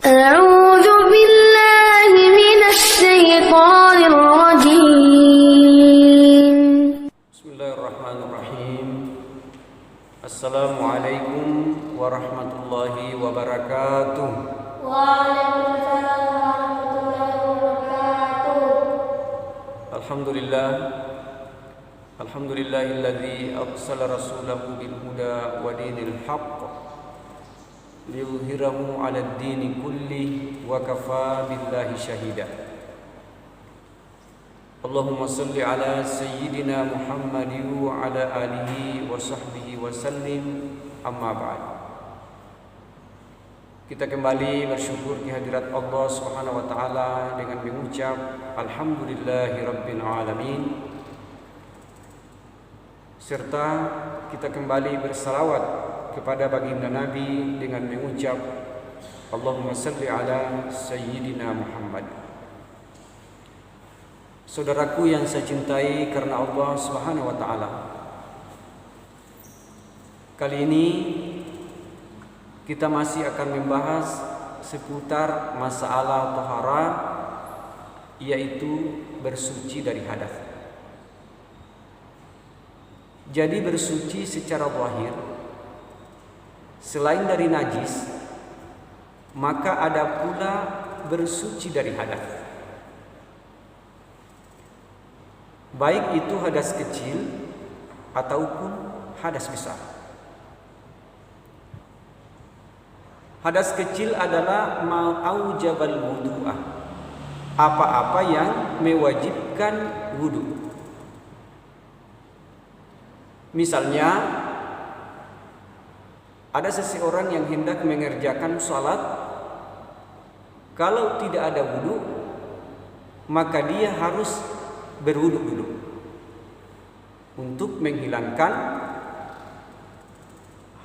أعوذ بالله من الشيطان الرجيم. بسم الله الرحمن الرحيم. Assalamualaikum warahmatullahi wabarakatuh. Waalaikumsalam warahmatullahi wabarakatuh. Alhamdulillahilladzi arsala rasulahu bil huda wa dinil haqq liyudhhirahu 'alad dini kulli wa kafa billahi shahida. Allahumma salli ala sayyidina Muhammadin wa ala alihi wa sahbihi wa sallim, amma ba'd. Kita kembali bersyukur kehadirat Allah Subhanahu wa taala dengan mengucap alhamdulillahi rabbil alamin, serta kita kembali bersalawat kepada baginda Nabi dengan mengucap Allahumma salli ala sayyidina Muhammad. Saudaraku yang saya cintai karena Allah Subhanahu wa taala, kali ini kita masih akan membahas seputar masalah taharah, yaitu bersuci dari hadas. Jadi bersuci secara zahir selain dari najis, maka ada pula bersuci dari hadas. Baik itu hadas kecil ataupun hadas besar. Hadas kecil adalah ma'aujabal wudu'ah, apa-apa yang mewajibkan wudu. Misalnya, ada seseorang yang hendak mengerjakan salat, kalau tidak ada wudu, maka dia harus berwudu dulu untuk menghilangkan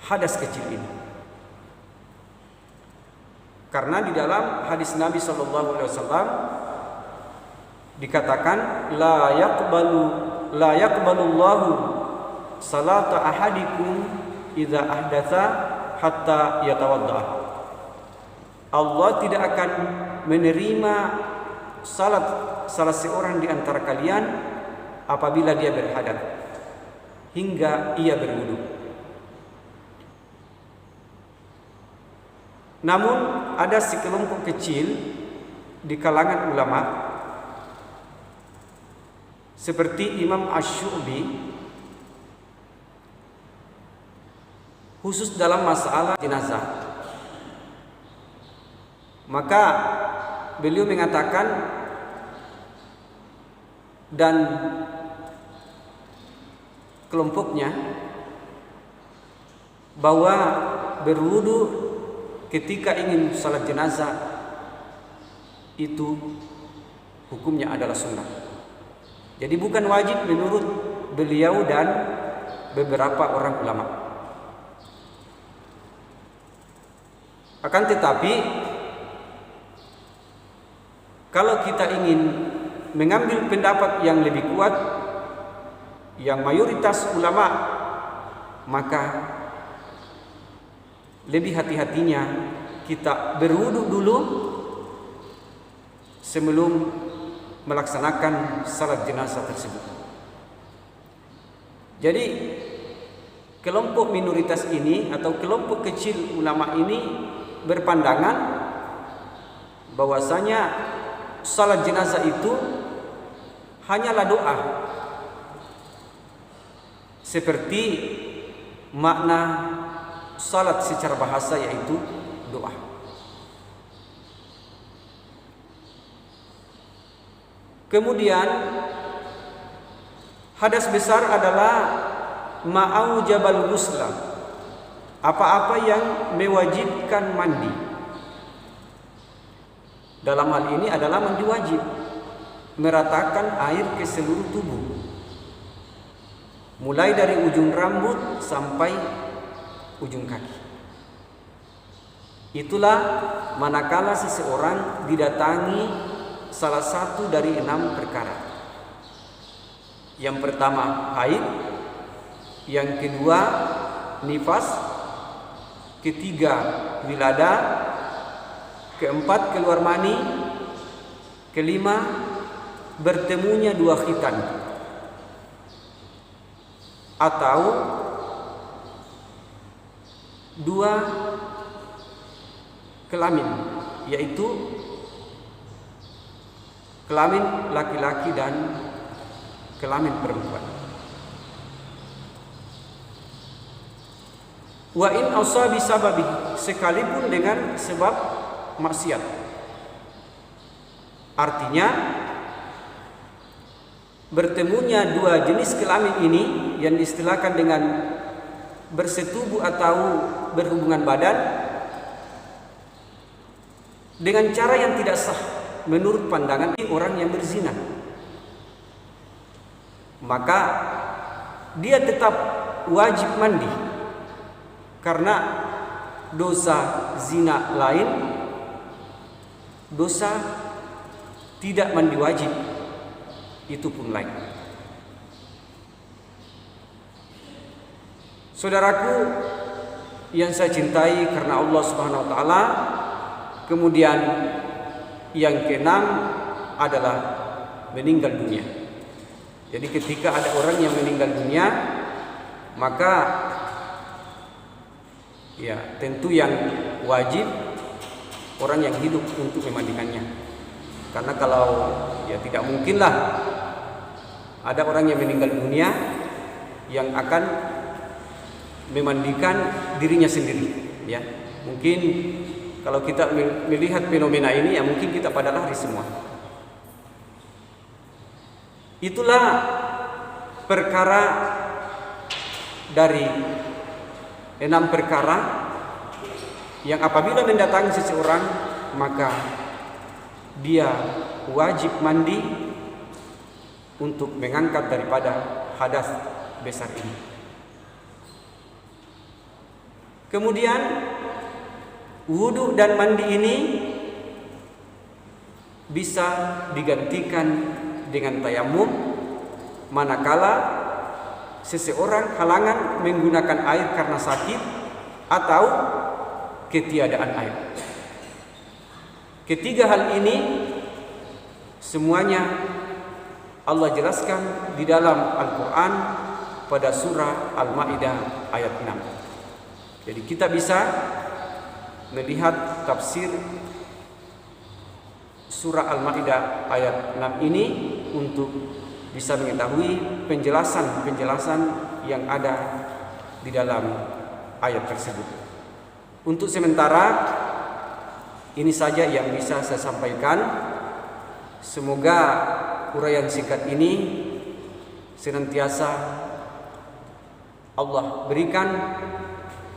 hadas kecil ini. Karena di dalam hadis Nabi sallallahu alaihi wasallam dikatakan la yaqbalullahu salata ahadikum idza ahdatsa hatta yatawadda. Allah tidak akan menerima salat salah seorang di antara kalian apabila dia berhadas hingga ia berwudu. Namun ada sekelompok kecil di kalangan ulama seperti Imam Asy-Syu'bi, khusus dalam masalah jenazah. Maka beliau mengatakan dan kelompoknya bahwa berwudu ketika ingin salat jenazah itu hukumnya adalah sunnah. Jadi bukan wajib menurut beliau dan beberapa orang ulama. Akan tetapi kalau kita ingin mengambil pendapat yang lebih kuat, yang mayoritas ulama, maka lebih hati-hatinya kita berwudu dulu sebelum melaksanakan salat jenazah tersebut. Jadi kelompok minoritas ini atau kelompok kecil ulama ini berpandangan bahwasanya salat jenazah itu hanyalah doa, seperti makna salat secara bahasa yaitu doa. Kemudian hadas besar adalah ma'aujabal ghusla, apa-apa yang mewajibkan mandi. Dalam hal ini adalah mandi wajib, meratakan air ke seluruh tubuh, mulai dari ujung rambut sampai ujung kaki. Itulah manakala seseorang didatangi salah satu dari 6 perkara. Yang pertama haid, yang kedua nifas, ketiga wilada, keempat keluar mani, kelima bertemunya dua khitan atau dua kelamin, yaitu kelamin laki-laki dan kelamin perempuan. Wa in asabi sababi, sekalipun dengan sebab maksiat. Artinya bertemunya dua jenis kelamin ini yang diistilahkan dengan bersetubuh atau berhubungan badan dengan cara yang tidak sah menurut pandangan orang yang berzina, maka dia tetap wajib mandi, karena dosa zina lain, dosa tidak mandi wajib itu pun lain. Saudaraku yang saya cintai karena Allah Subhanahu wa taala, kemudian yang keenam adalah meninggal dunia. Jadi ketika ada orang yang meninggal dunia, maka ya tentu yang wajib orang yang hidup untuk memandikannya. Karena kalau ya tidak mungkinlah ada orang yang meninggal dunia yang akan memandikan dirinya sendiri, ya. Mungkin kalau kita melihat fenomena ini, ya mungkin kita pada lari semua. Itulah perkara dari 6 perkara yang apabila mendatangi seseorang, maka dia wajib mandi untuk mengangkat daripada hadas besar ini. Kemudian wudu dan mandi ini bisa digantikan dengan tayamum manakala seseorang halangan menggunakan air karena sakit atau ketiadaan air. Ketiga hal ini semuanya Allah jelaskan di dalam Al-Quran pada surah Al-Ma'idah ayat 6. Jadi kita bisa melihat tafsir surah Al-Ma'idah ayat 6 ini untuk bisa mengetahui penjelasan-penjelasan yang ada di dalam ayat tersebut. Untuk sementara ini saja yang bisa saya sampaikan. Semoga uraian singkat ini senantiasa Allah berikan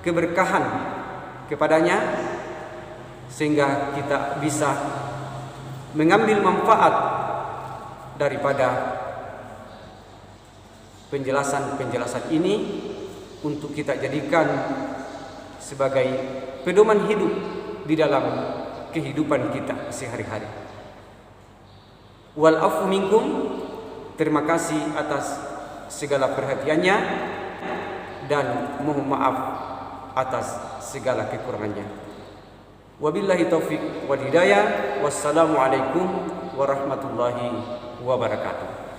keberkahan kepadanya, sehingga kita bisa mengambil manfaat daripada penjelasan-penjelasan ini untuk kita jadikan sebagai pedoman hidup di dalam kehidupan kita sehari-hari. Wal afu minkum, terima kasih atas segala perhatiannya dan mohon maaf atas segala kekurangannya. Wabillahi taufik wal hidayah. Wassalamualaikum warahmatullahi wabarakatuh.